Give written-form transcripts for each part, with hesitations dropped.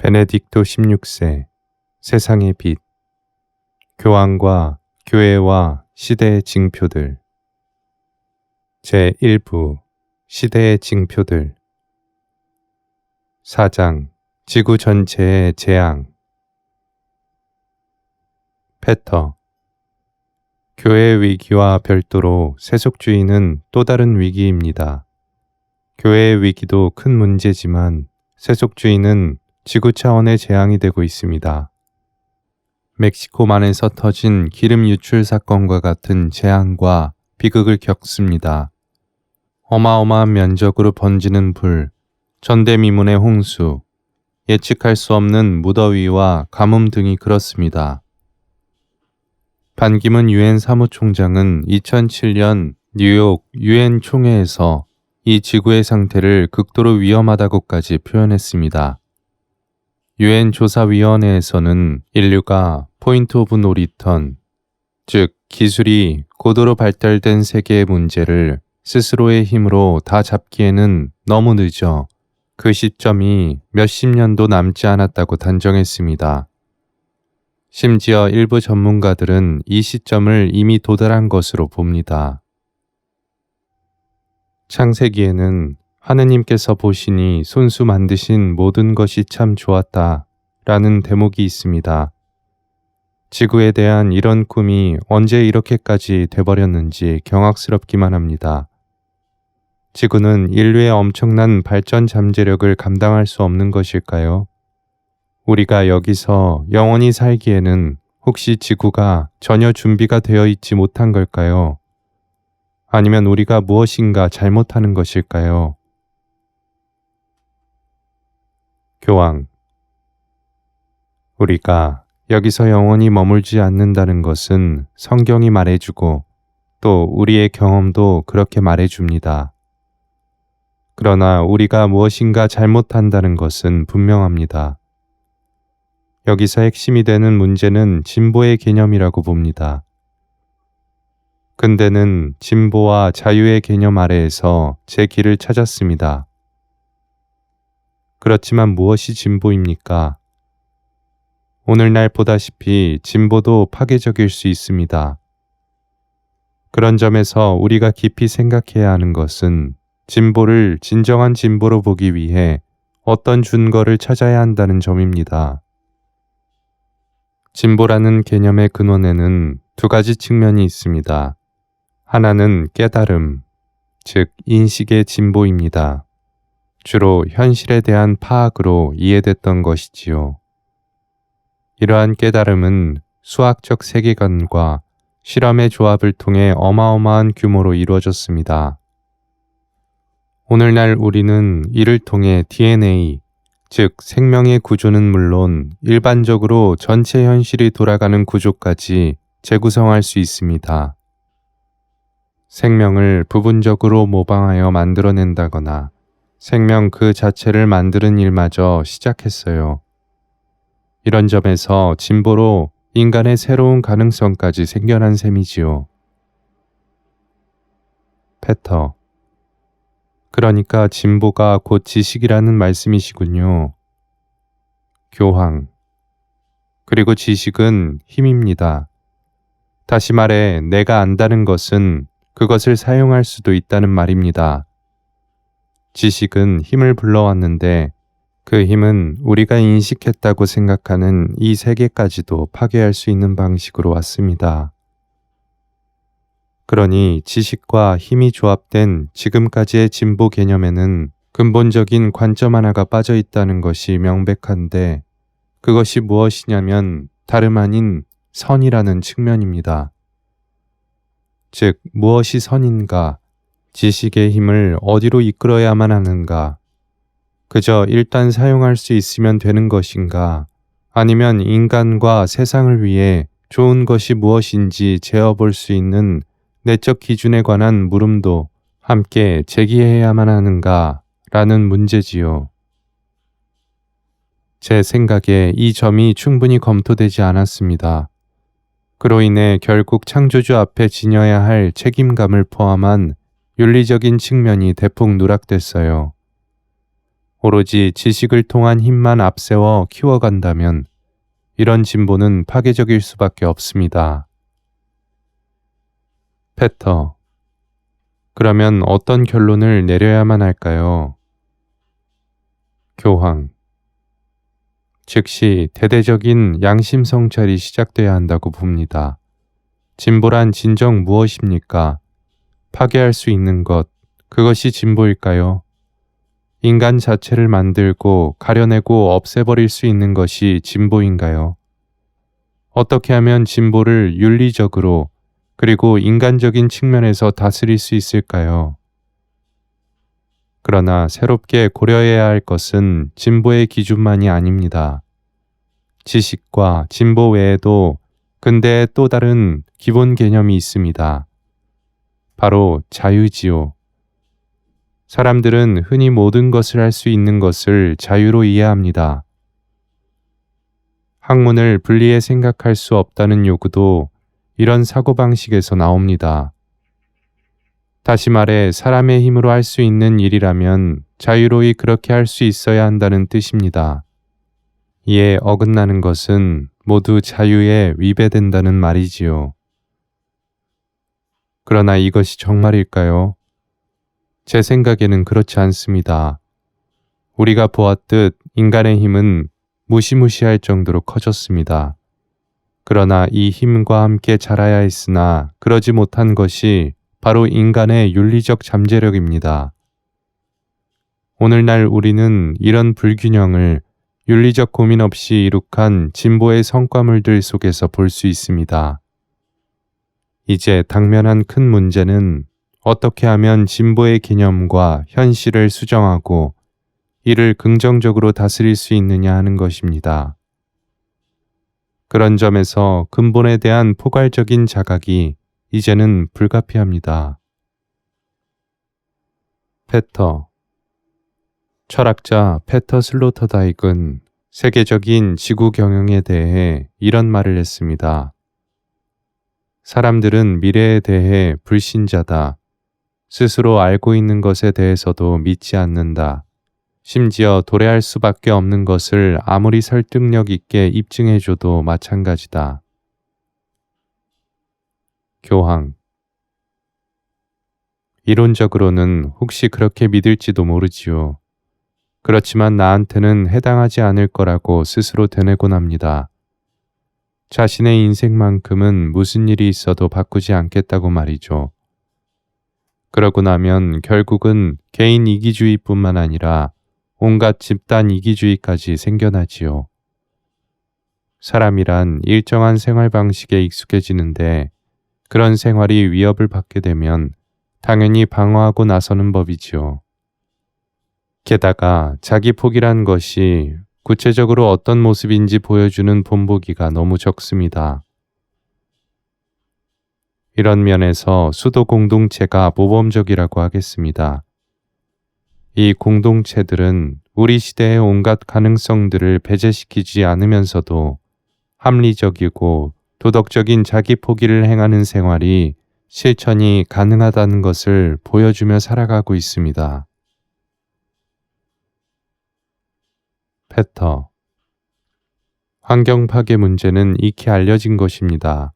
베네딕토 16세 세상의 빛 교황과 교회와 시대의 징표들 제1부 시대의 징표들 4장 지구 전체의 재앙 페터 교회의 위기와 별도로 세속주의는 또 다른 위기입니다. 교회의 위기도 큰 문제지만 세속주의는 지구 차원의 재앙이 되고 있습니다. 멕시코만에서 터진 기름 유출 사건과 같은 재앙과 비극을 겪습니다. 어마어마한 면적으로 번지는 불, 전대미문의 홍수, 예측할 수 없는 무더위와 가뭄 등이 그렇습니다. 반기문 유엔 사무총장은 2007년 뉴욕 유엔 총회에서 이 지구의 상태를 극도로 위험하다고까지 표현했습니다. 유엔 조사위원회에서는 인류가 포인트 오브 노 리턴, 즉 기술이 고도로 발달된 세계의 문제를 스스로의 힘으로 다 잡기에는 너무 늦어 그 시점이 몇십 년도 남지 않았다고 단정했습니다. 심지어 일부 전문가들은 이 시점을 이미 도달한 것으로 봅니다. 창세기에는 하느님께서 보시니 손수 만드신 모든 것이 참 좋았다 라는 대목이 있습니다. 지구에 대한 이런 꿈이 언제 이렇게까지 돼버렸는지 경악스럽기만 합니다. 지구는 인류의 엄청난 발전 잠재력을 감당할 수 없는 것일까요? 우리가 여기서 영원히 살기에는 혹시 지구가 전혀 준비가 되어 있지 못한 걸까요? 아니면 우리가 무엇인가 잘못하는 것일까요? 교황, 우리가 여기서 영원히 머물지 않는다는 것은 성경이 말해주고 또 우리의 경험도 그렇게 말해줍니다. 그러나 우리가 무엇인가 잘못한다는 것은 분명합니다. 여기서 핵심이 되는 문제는 진보의 개념이라고 봅니다. 근대는 진보와 자유의 개념 아래에서 제 길을 찾았습니다. 그렇지만 무엇이 진보입니까? 오늘날 보다시피 진보도 파괴적일 수 있습니다. 그런 점에서 우리가 깊이 생각해야 하는 것은 진보를 진정한 진보로 보기 위해 어떤 준거를 찾아야 한다는 점입니다. 진보라는 개념의 근원에는 두 가지 측면이 있습니다. 하나는 깨달음, 즉 인식의 진보입니다. 주로 현실에 대한 파악으로 이해됐던 것이지요. 이러한 깨달음은 수학적 세계관과 실험의 조합을 통해 어마어마한 규모로 이루어졌습니다. 오늘날 우리는 이를 통해 DNA, 즉 생명의 구조는 물론 일반적으로 전체 현실이 돌아가는 구조까지 재구성할 수 있습니다. 생명을 부분적으로 모방하여 만들어낸다거나 생명 그 자체를 만드는 일마저 시작했어요. 이런 점에서 진보로 인간의 새로운 가능성까지 생겨난 셈이지요. 페터, 그러니까 진보가 곧 지식이라는 말씀이시군요. 교황, 그리고 지식은 힘입니다. 다시 말해 내가 안다는 것은 그것을 사용할 수도 있다는 말입니다. 지식은 힘을 불러왔는데 그 힘은 우리가 인식했다고 생각하는 이 세계까지도 파괴할 수 있는 방식으로 왔습니다. 그러니 지식과 힘이 조합된 지금까지의 진보 개념에는 근본적인 관점 하나가 빠져 있다는 것이 명백한데 그것이 무엇이냐면 다름 아닌 선이라는 측면입니다. 즉 무엇이 선인가, 지식의 힘을 어디로 이끌어야만 하는가, 그저 일단 사용할 수 있으면 되는 것인가, 아니면 인간과 세상을 위해 좋은 것이 무엇인지 재어볼 수 있는 내적 기준에 관한 물음도 함께 제기해야만 하는가 라는 문제지요. 제 생각에 이 점이 충분히 검토되지 않았습니다. 그로 인해 결국 창조주 앞에 지녀야 할 책임감을 포함한 윤리적인 측면이 대폭 누락됐어요. 오로지 지식을 통한 힘만 앞세워 키워간다면 이런 진보는 파괴적일 수밖에 없습니다. 페터, 그러면 어떤 결론을 내려야만 할까요? 교황, 즉시 대대적인 양심 성찰이 시작돼야 한다고 봅니다. 진보란 진정 무엇입니까? 파괴할 수 있는 것, 그것이 진보일까요? 인간 자체를 만들고 가려내고 없애버릴 수 있는 것이 진보인가요? 어떻게 하면 진보를 윤리적으로 그리고 인간적인 측면에서 다스릴 수 있을까요? 그러나 새롭게 고려해야 할 것은 진보의 기준만이 아닙니다. 지식과 진보 외에도 근대의 또 다른 기본 개념이 있습니다. 바로 자유지요. 사람들은 흔히 모든 것을 할 수 있는 것을 자유로 이해합니다. 학문을 분리해 생각할 수 없다는 요구도 이런 사고방식에서 나옵니다. 다시 말해 사람의 힘으로 할 수 있는 일이라면 자유로이 그렇게 할 수 있어야 한다는 뜻입니다. 이에 어긋나는 것은 모두 자유에 위배된다는 말이지요. 그러나 이것이 정말일까요? 제 생각에는 그렇지 않습니다. 우리가 보았듯 인간의 힘은 무시무시할 정도로 커졌습니다. 그러나 이 힘과 함께 자라야 했으나 그러지 못한 것이 바로 인간의 윤리적 잠재력입니다. 오늘날 우리는 이런 불균형을 윤리적 고민 없이 이룩한 진보의 성과물들 속에서 볼 수 있습니다. 이제 당면한 큰 문제는 어떻게 하면 진보의 개념과 현실을 수정하고 이를 긍정적으로 다스릴 수 있느냐 하는 것입니다. 그런 점에서 근본에 대한 포괄적인 자각이 이제는 불가피합니다. 페터, 철학자 페터 슬로터다익은 세계적인 지구 경영에 대해 이런 말을 했습니다. 사람들은 미래에 대해 불신자다. 스스로 알고 있는 것에 대해서도 믿지 않는다. 심지어 도래할 수밖에 없는 것을 아무리 설득력 있게 입증해줘도 마찬가지다. 교황, 이론적으로는 혹시 그렇게 믿을지도 모르지요. 그렇지만 나한테는 해당하지 않을 거라고 스스로 되뇌곤 합니다. 자신의 인생만큼은 무슨 일이 있어도 바꾸지 않겠다고 말이죠. 그러고 나면 결국은 개인 이기주의뿐만 아니라 온갖 집단 이기주의까지 생겨나지요. 사람이란 일정한 생활 방식에 익숙해지는데 그런 생활이 위협을 받게 되면 당연히 방어하고 나서는 법이지요. 게다가 자기 폭이란 것이 구체적으로 어떤 모습인지 보여주는 본보기가 너무 적습니다. 이런 면에서 수도 공동체가 모범적이라고 하겠습니다. 이 공동체들은 우리 시대의 온갖 가능성들을 배제시키지 않으면서도 합리적이고 도덕적인 자기 포기를 행하는 생활이 실천이 가능하다는 것을 보여주며 살아가고 있습니다. 페터, 환경 파괴 문제는 익히 알려진 것입니다.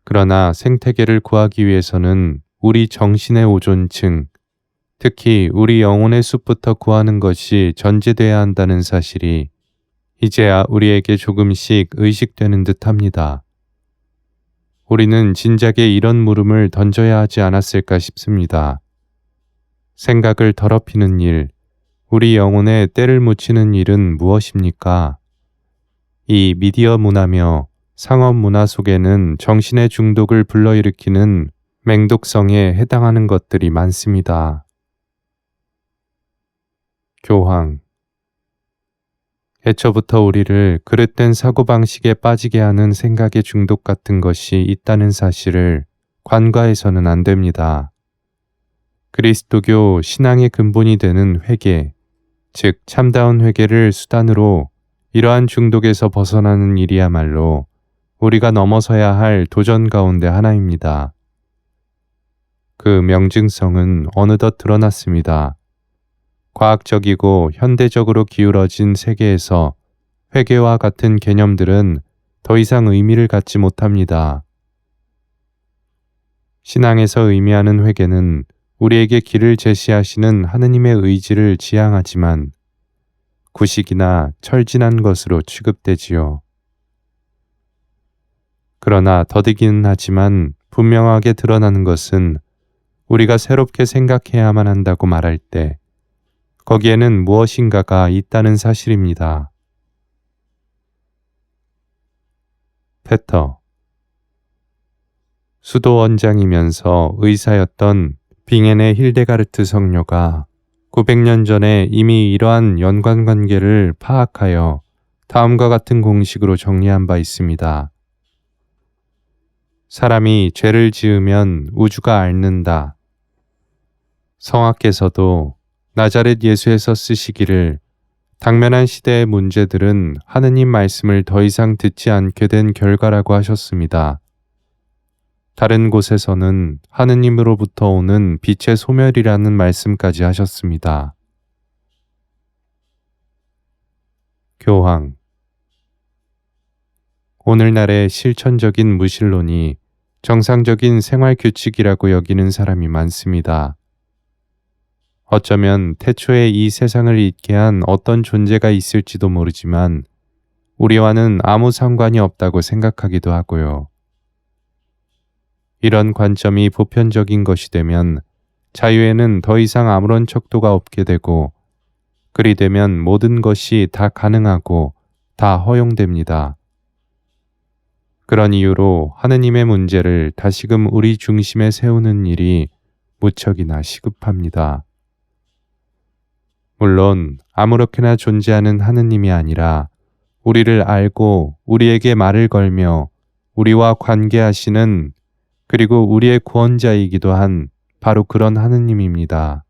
그러나 생태계를 구하기 위해서는 우리 정신의 오존층, 특히 우리 영혼의 숲부터 구하는 것이 전제돼야 한다는 사실이 이제야 우리에게 조금씩 의식되는 듯합니다. 우리는 진작에 이런 물음을 던져야 하지 않았을까 싶습니다. 생각을 더럽히는 일, 우리 영혼에 때를 묻히는 일은 무엇입니까? 이 미디어 문화며 상업 문화 속에는 정신의 중독을 불러일으키는 맹독성에 해당하는 것들이 많습니다. 교황, 애초부터 우리를 그릇된 사고방식에 빠지게 하는 생각의 중독 같은 것이 있다는 사실을 관과해서는 안 됩니다. 그리스도교 신앙의 근본이 되는 회개, 즉 참다운 회개를 수단으로 이러한 중독에서 벗어나는 일이야말로 우리가 넘어서야 할 도전 가운데 하나입니다. 그 명증성은 어느덧 드러났습니다. 과학적이고 현대적으로 기울어진 세계에서 회개와 같은 개념들은 더 이상 의미를 갖지 못합니다. 신앙에서 의미하는 회개는 우리에게 길을 제시하시는 하느님의 의지를 지향하지만 구식이나 철진한 것으로 취급되지요. 그러나 더디기는 하지만 분명하게 드러나는 것은 우리가 새롭게 생각해야만 한다고 말할 때 거기에는 무엇인가가 있다는 사실입니다. 페터 수도 원장이면서 의사였던 빙엔의 힐데가르트 성녀가 900년 전에 이미 이러한 연관관계를 파악하여 다음과 같은 공식으로 정리한 바 있습니다. 사람이 죄를 지으면 우주가 앓는다. 성악께서도 나자렛 예수에서 쓰시기를 당면한 시대의 문제들은 하느님 말씀을 더 이상 듣지 않게 된 결과라고 하셨습니다. 다른 곳에서는 하느님으로부터 오는 빛의 소멸이라는 말씀까지 하셨습니다. 교황 오늘날의 실천적인 무신론이 정상적인 생활 규칙이라고 여기는 사람이 많습니다. 어쩌면 태초에 이 세상을 잇게 한 어떤 존재가 있을지도 모르지만 우리와는 아무 상관이 없다고 생각하기도 하고요. 이런 관점이 보편적인 것이 되면 자유에는 더 이상 아무런 척도가 없게 되고 그리 되면 모든 것이 다 가능하고 다 허용됩니다. 그런 이유로 하느님의 문제를 다시금 우리 중심에 세우는 일이 무척이나 시급합니다. 물론 아무렇게나 존재하는 하느님이 아니라 우리를 알고 우리에게 말을 걸며 우리와 관계하시는 그리고 우리의 구원자이기도 한 바로 그런 하느님입니다.